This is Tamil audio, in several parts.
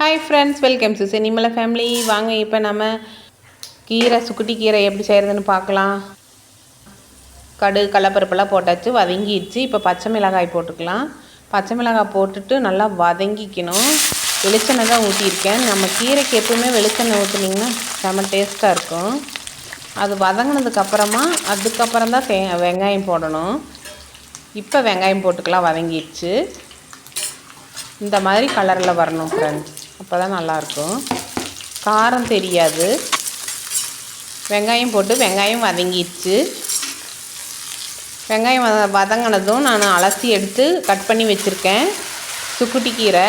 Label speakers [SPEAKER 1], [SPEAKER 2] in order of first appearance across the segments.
[SPEAKER 1] ஹாய் ஃப்ரெண்ட்ஸ், வெல்கம் டு சினிமல ஃபேமிலி. வாங்க இப்போ நம்ம சுக்குட்டி கீரை எப்படி செய்கிறதுன்னு பார்க்கலாம். கடுகு கடலப்பருப்பெல்லாம் போட்டாச்சு, வதங்கிடுச்சு. இப்போ பச்சை மிளகாய் போட்டுக்கலாம். பச்சை மிளகாய் போட்டுட்டு நல்லா வதங்கிக்கணும். வெளிச்செண்ணெய் தான் ஊற்றியிருக்கேன். நம்ம கீரைக்கு எப்பவுமே வெளிச்செண்ணெய் ஊற்றுனீங்கன்னா செம்ம டேஸ்ட்டாக இருக்கும். அது வதங்கினதுக்கப்புறமா அதுக்கப்புறம் தான் வெங்காயம் போடணும். இப்போ வெங்காயம் போட்டுக்கலாம். வதங்கிடுச்சு. இந்த மாதிரி கலரில் வரணும் ஃப்ரெண்ட்ஸ், அப்போ தான் நல்லாயிருக்கும். காரம் தெரியாது. வெங்காயம் போட்டு வெங்காயம் வதங்கிடுச்சு. வெங்காயம் வதங்கினதும் நான் அலசி எடுத்து கட் பண்ணி வச்சுருக்கேன். சுக்குட்டி கீரை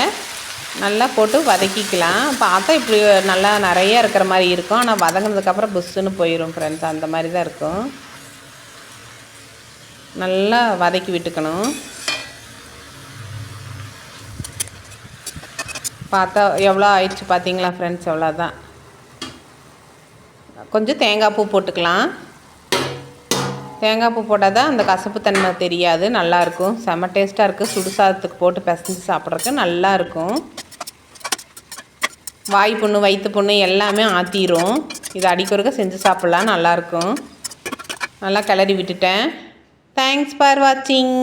[SPEAKER 1] நல்லா போட்டு வதக்கிக்கலாம். பார்த்தா இப்படி நல்லா நிறைய இருக்கிற மாதிரி இருக்கும், ஆனால் வதங்கினதுக்கப்புறம் புஷ்ஷுன்னு போயிடும் ஃப்ரெண்ட்ஸ். அந்த மாதிரி தான் இருக்கும். நல்லா வதக்கி விட்டுக்கணும். பார்த்தா எவ்வளோ ஆயிடுச்சு பார்த்தீங்களா ஃப்ரெண்ட்ஸ்? எவ்வளோதான். கொஞ்சம் தேங்காய் பூ போட்டுக்கலாம். தேங்காய் பூ போட்டால் தான் அந்த கசப்பு தன்மை தெரியாது, நல்லாயிருக்கும். செம்ம டேஸ்ட்டாக இருக்குது. சுடுசாதத்துக்கு போட்டு பிசைஞ்சு சாப்பிட்றதுக்கு நல்லாயிருக்கும். வாய் புண்ணு வயிற்று புண்ணு எல்லாமே ஆற்றிரும். இது அடிக்கிறதுக்கு செஞ்சு சாப்பிட்லாம், நல்லாயிருக்கும். நல்லா கிளறி விட்டுட்டேன். தேங்க்ஸ் ஃபார் வாட்சிங்.